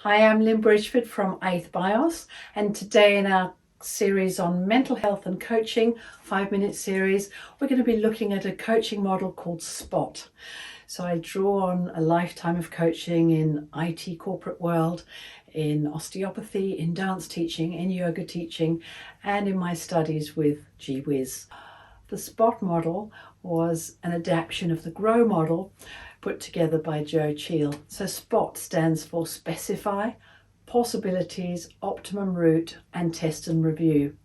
Hi, I'm Lynn Bridgford from Eighth BIOS, and today in our series on mental health and coaching, 5-minute series, we're going to be looking at a coaching model called SPOT. So I draw on a lifetime of coaching in IT corporate world, in osteopathy, in dance teaching, in yoga teaching, and in my studies with GWIS. The SPOT model was an adaptation of the GROW model put together by Joe Cheel. So SPOT stands for Specify, Possibilities, Optimum Route, and Test and Review.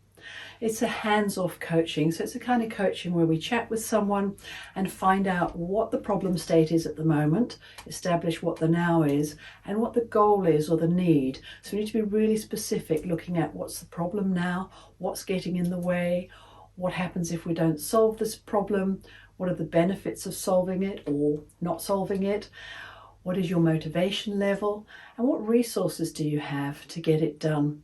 It's a hands-off coaching, so it's a kind of coaching where we chat with someone and find out what the problem state is at the moment, establish what the now is, and what the goal is or the need. So we need to be really specific, looking at what's the problem now, what's getting in the way, what happens if we don't solve this problem, what are the benefits of solving it or not solving it, what is your motivation level, and what resources do you have to get it done,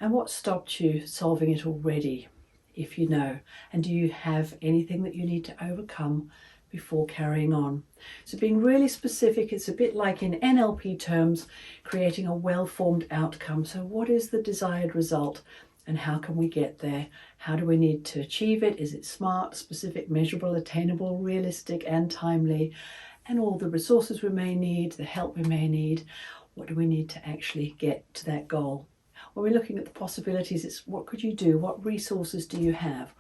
and what stopped you solving it already, if you know, and do you have anything that you need to overcome before carrying on. So being really specific, it's a bit like in NLP terms, creating a well-formed outcome. So what is the desired result? And how can we get there? How do we need to achieve it? Is it smart, specific, measurable, attainable, realistic, and timely? And all the resources we may need, the help we may need. What do we need to actually get to that goal? When we're looking at the possibilities, it's what could you do? What resources do you have?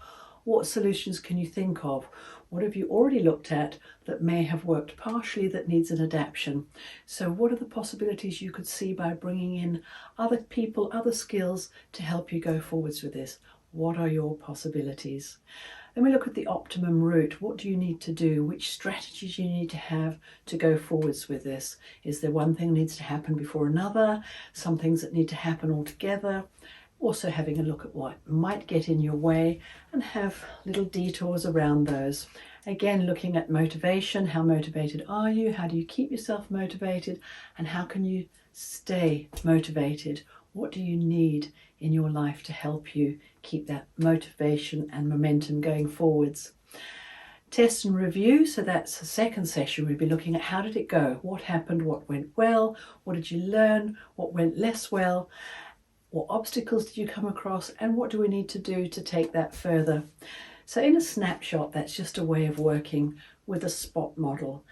What solutions can you think of? What have you already looked at that may have worked partially that needs an adaptation? So what are the possibilities you could see by bringing in other people, other skills to help you go forwards with this? What are your possibilities? Then we look at the optimum route. What do you need to do? Which strategies you need to have to go forwards with this? Is there one thing that needs to happen before another? Some things that need to happen all together? Also having a look at what might get in your way and have little detours around those. Again, looking at motivation. How motivated are you? How do you keep yourself motivated? And how can you stay motivated? What do you need in your life to help you keep that motivation and momentum going forwards? Test and review, so that's the second session. We'll be looking at how did it go? What happened? What went well? What did you learn? What went less well? What obstacles did you come across? And what do we need to do to take that further? So in a snapshot, that's just a way of working with a SPOT model.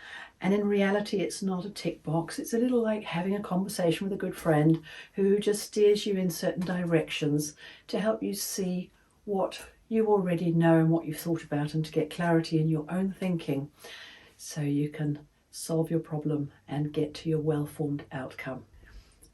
And in reality, it's not a tick box. It's a little like having a conversation with a good friend who just steers you in certain directions to help you see what you already know and what you've thought about, and to get clarity in your own thinking so you can solve your problem and get to your well-formed outcome.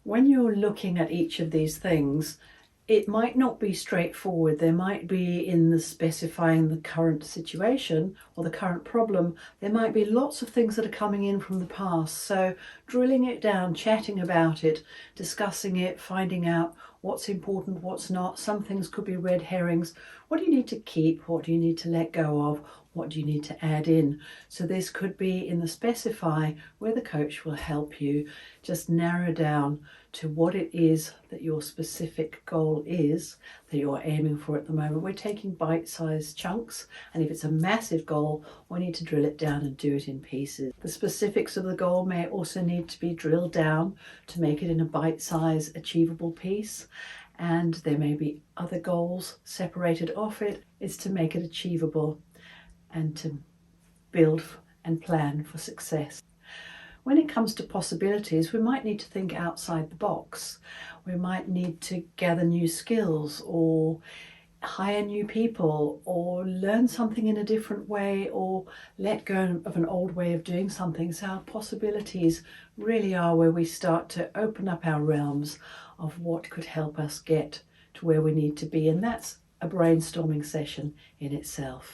When you're looking at each of these things, it might not be straightforward. There might be, in the specifying the current situation or the current problem, there might be lots of things that are coming in from the past. So drilling it down, chatting about it, discussing it, finding out what's important, what's not. Some things could be red herrings. What do you need to keep? What do you need to let go of? What do you need to add in? So this could be in the specify, where the coach will help you just narrow down to what it is that your specific goal is that you're aiming for at the moment. We're taking bite-sized chunks, and if it's a massive goal, we need to drill it down and do it in pieces. The specifics of the goal may also need to be drilled down to make it in a bite-sized achievable piece. And there may be other goals separated off it. It's to make it achievable and to build and plan for success. When it comes to possibilities, we might need to think outside the box. We might need to gather new skills or hire new people or learn something in a different way or let go of an old way of doing something. So our possibilities really are where we start to open up our realms of what could help us get to where we need to be. And that's a brainstorming session in itself.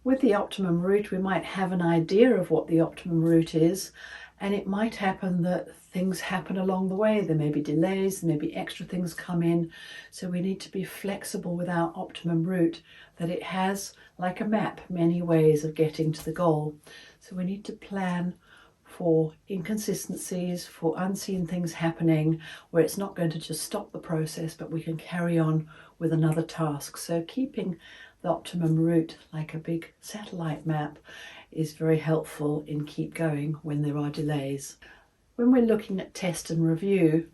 With the optimum route, we might have an idea of what the optimum route is, and it might happen that things happen along the way. There may be delays, there may be extra things come in. So we need to be flexible with our optimum route, that it has, like a map, many ways of getting to the goal. So we need to plan for inconsistencies, for unseen things happening, where it's not going to just stop the process, but we can carry on with another task. So keeping the optimum route like a big satellite map is very helpful in keep going when there are delays. When we're looking at test and review,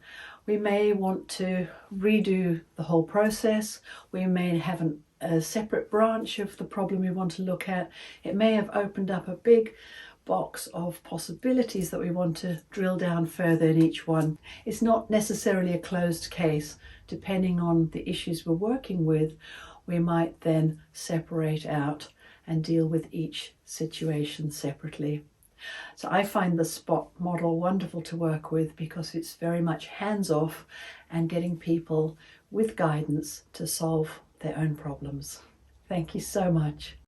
we may want to redo the whole process. We may have a separate branch of the problem we want to look at. It may have opened up a big box of possibilities that we want to drill down further in each one. It's not necessarily a closed case. Depending on the issues we're working with, we might then separate out and deal with each situation separately. So I find the SPOT model wonderful to work with because it's very much hands-off and getting people with guidance to solve their own problems. Thank you so much.